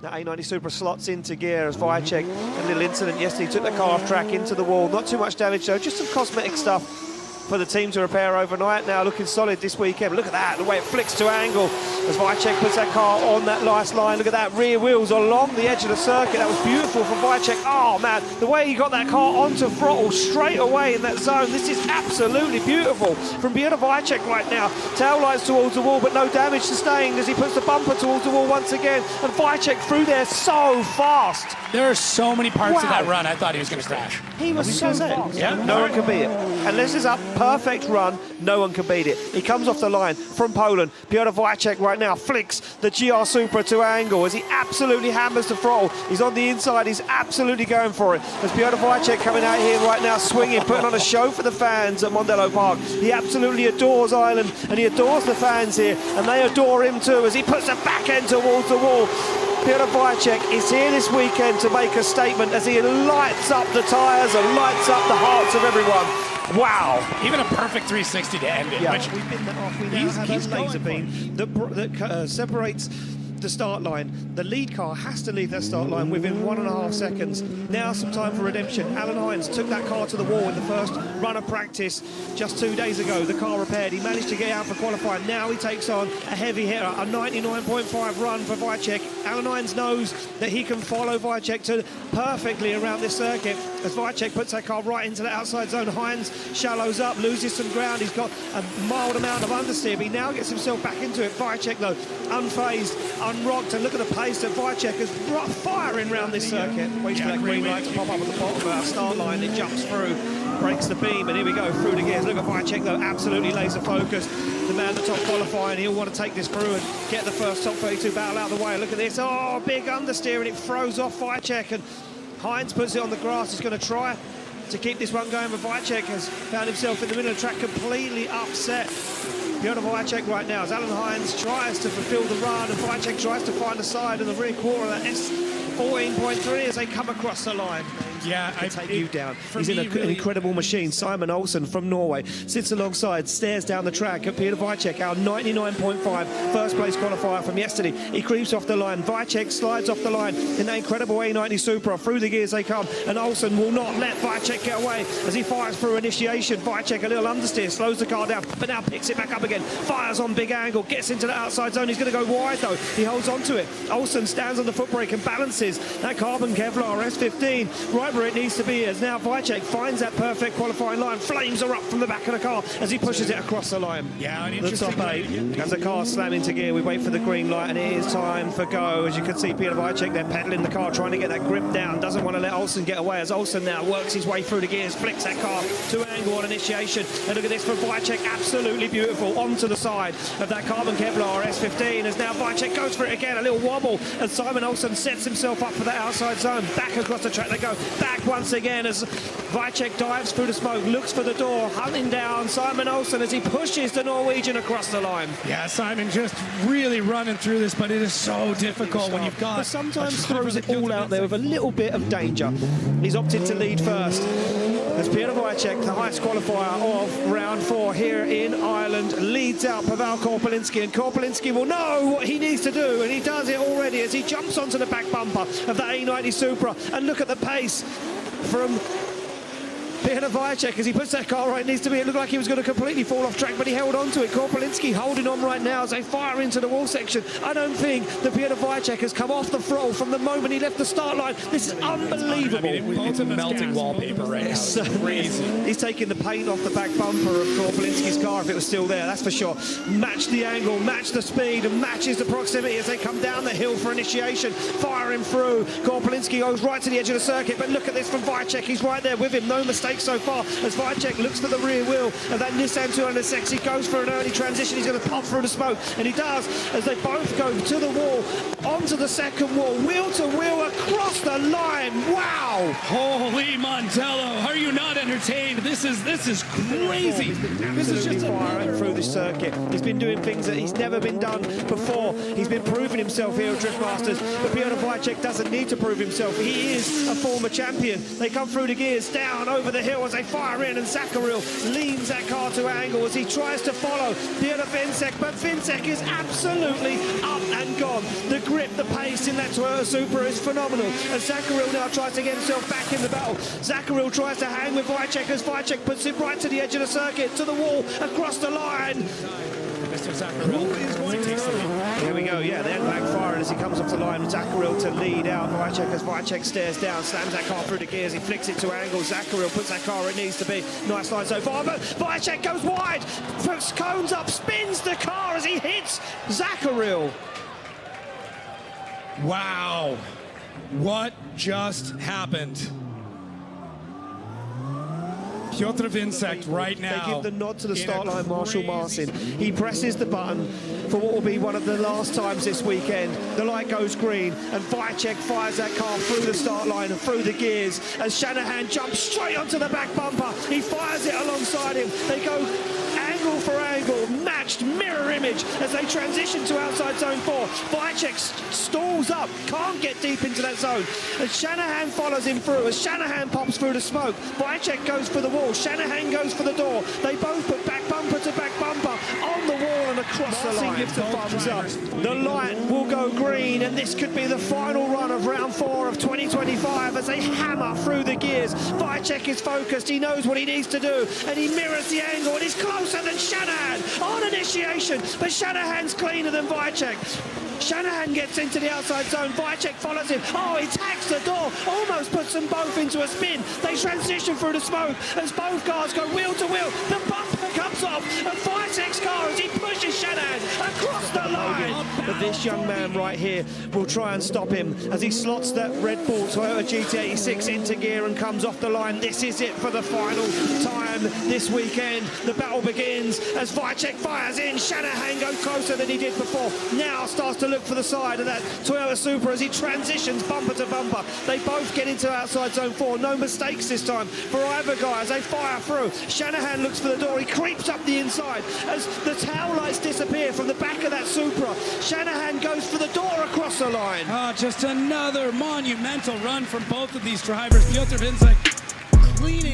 That A90 Supra slots into gear as Wiecek had a little incident yesterday. He took the car off track into the wall. Not too much damage though, just some cosmetic stuff for the team to repair overnight. Now looking solid this weekend. Look at that, the way it flicks to angle as Wiecek puts that car on that last line. Look at that, rear wheels along the edge of the circuit. That was beautiful from Wiecek. Oh man, the way he got that car onto throttle straight away in that zone. This is absolutely beautiful from Piotr Wiecek right now. Tail lights towards the wall, but no damage sustained as he puts the bumper towards the wall once again. And Wiecek through there so fast. There are so many parts of that run I thought he was going to crash. He was so fast. Yeah, no one can beat it. And this is a perfect run. No one can beat it. He comes off the line from Poland. Piotr Wiecek right now flicks the GR Supra to angle as he absolutely hammers the throttle. He's on the inside. He's absolutely going for it. As Piotr Wiecek coming out here right now, swinging, putting on a show for the fans at Mondello Park. He absolutely adores Ireland and he adores the fans here, and they adore him too as he puts the back end towards the wall. Piotr Wiecek is here this weekend to make a statement as he lights up the tyres and lights up the hearts of everyone. Wow. Even a perfect 360 to end it. Yeah, which we've been that off. We now have a laser beam that separates the start line. The lead car has to leave that start line within 1.5 seconds. Now some time for redemption. Alan Hines took that car to the wall in the first run of practice just 2 days ago. The car repaired. He managed to get out for qualifying. Now he takes on a heavy hitter, a 99.5 run for Wiecek. Alan Hines knows that he can follow Wiecek to perfectly around this circuit as Wiecek puts that car right into the outside zone. Hines shallows up, loses some ground. He's got a mild amount of understeer, but he now gets himself back into it. Wiecek though, unfazed, unrocked, and look at the pace that Wiecek is firing around this circuit. Waits for that green light to pop up at the bottom of our start line. It jumps through, breaks the beam, and here we go through the gears. Look at Wiecek though, absolutely laser focused. The man at top qualifying, he'll want to take this through and get the first top 32 battle out of the way. Look at this, oh, big understeer, and it throws off Wiecek, and Hines puts it on the grass. He's going to try to keep this one going, but Wiecek has found himself in the middle of the track, completely upset. Piotr Wiecek right now as Alan Hines tries to fulfill the run, and Wiecek tries to find the side in the rear quarter of that S14.3 as they come across the line. Yeah, I take you down. He's in an incredible machine. Simon Olsen from Norway sits alongside, stares down the track at Piotr Wiecek, our 99.5 first place qualifier from yesterday. He creeps off the line. Wiecek slides off the line in that incredible A90 Supra. Through the gears they come, and Olsen will not let Wiecek get away as he fires through initiation. Wiecek a little understeer, slows the car down, but now picks it back up again. Fires on big angle, gets into the outside zone. He's going to go wide though. He holds on to it. Olsen stands on the foot brake and balances that carbon Kevlar S15 right where it needs to be, as now Wiecek finds that perfect qualifying line, flames are up from the back of the car as he pushes it across the line. Yeah, an the interesting top 8 as the car slam into gear. We wait for the green light, and it is time for go. As you can see, Piotr Wiecek there pedaling the car, trying to get that grip down, doesn't want to let Olsen get away, as Olsen now works his way through the gears, flicks that car to angle on initiation. And look at this from Wiecek, absolutely beautiful, onto the side of that carbon Kevlar S15 as now Wiecek goes for it again, a little wobble, and Simon Olsen sets himself up for that outside zone. Back across the track they go, back once again as Wiecek dives through the smoke, looks for the door, hunting down Simon Olsen as he pushes the Norwegian across the line. Yeah, Simon just really running through this, but it is so difficult when you've got... But sometimes throws it all out there with a little bit of danger. He's opted to lead first. As Piotr Wiecek, the highest qualifier of round 4 here in Ireland, leads out Paweł Korpolinski, and Korpolinski will know what he needs to do, and he does it already as he jumps onto the back bumper of that A90 Supra. And look at the pace from Piotr Wiecek as he puts that car right it needs to be. It looked like he was going to completely fall off track, but he held on to it. Korpolinski holding on right now as they fire into the wall section. I don't think that Piotr Wiecek has come off the throttle from the moment he left the start line. This is unbelievable. I mean, it's melting wallpaper right now. It's crazy. He's taking the paint off the back bumper of Korpolinski's car if it was still there, that's for sure. Match the angle, match the speed, and matches the proximity as they come down the hill for initiation. Firing through. Korpolinski goes right to the edge of the circuit, but look at this from Wiecek. He's right there with him. No mistake so far as Wiecek looks for the rear wheel of that Nissan 206. He goes for an early transition. He's going to pop through the smoke, and he does as they both go to the wall, onto the second wall, wheel to wheel across the line. Wow! Holy Mondello, are you not not entertained. This is crazy. This is just firing through the circuit. He's been doing things that he's never been done before. He's been proving himself here at Drift Masters, but Piotr Wiecek doesn't need to prove himself. He is a former champion. They come through the gears, down over the hill as they fire in, and Zakaril leans that car to angle as he tries to follow Piotr Wiecek, but Wiecek is absolutely up and gone. The grip, the pace in that Toyota Supra is phenomenal, and Zakaril now tries to get himself back in the battle. Zakaril tries to hang with Wiecek as Wiecek puts it right to the edge of the circuit, to the wall, across the line. Mr. Zakaril is going to take some. Here we go, yeah, the end bag firing as he comes off the line. Zakaril to lead out Wiecek as Wiecek stares down, slams that car through the gears, he flicks it to angle. Zakaril puts that car where it needs to be. Nice line so far, but Wiecek goes wide, puts cones up, spins the car as he hits Zakaril. Wow. What just happened? Piotr Wiecek right now. They give the nod to the start line, Marshall Martin. He presses the button for what will be one of the last times this weekend. The light goes green, and Wiecek fires that car through the start line and through the gears as Shanahan jumps straight onto the back bumper. He fires it alongside him. They go angle for angle, matched mirror image as they transition to outside zone 4. Wiecek stalls up, can't get deep into that zone. As Shanahan follows him through, as Shanahan pops through the smoke, Wiecek goes for the wall, Shanahan goes for the door. They both put back bumper to back bumper on the wall and across the line. Gives the thumbs up. The light will go green, and this could be the final run of round 4 of 2025 as they hammer through the gears. Wiecek is focused, he knows what he needs to do, and he mirrors the angle, and he's closer than Shanahan on initiation, but Shanahan's cleaner than Wiecek. Shanahan gets into the outside zone, Wiecek follows him. Oh, he tacks the door, almost puts them both into a spin. They transition through the smoke as both cars go wheel to wheel. The bumper comes off, and Wiecek's car as he pushes Shanahan across the line. But this young man right here will try and stop him as he slots that Red Bull Toyota GT86 into gear and comes off the line. This is it for the final time this weekend. The battle begins as Wiecek fires in. Shanahan goes closer than he did before. Now starts to look for the side of that Toyota Supra as he transitions bumper to bumper. They both get into outside zone 4. No mistakes this time for either guy as they fire through. Shanahan looks for the door. He creeps up the inside as the tail lights disappear from the back of that Supra. Shanahan goes for the door across the line. Just another monumental run from both of these drivers. Piotr Wiecek cleaning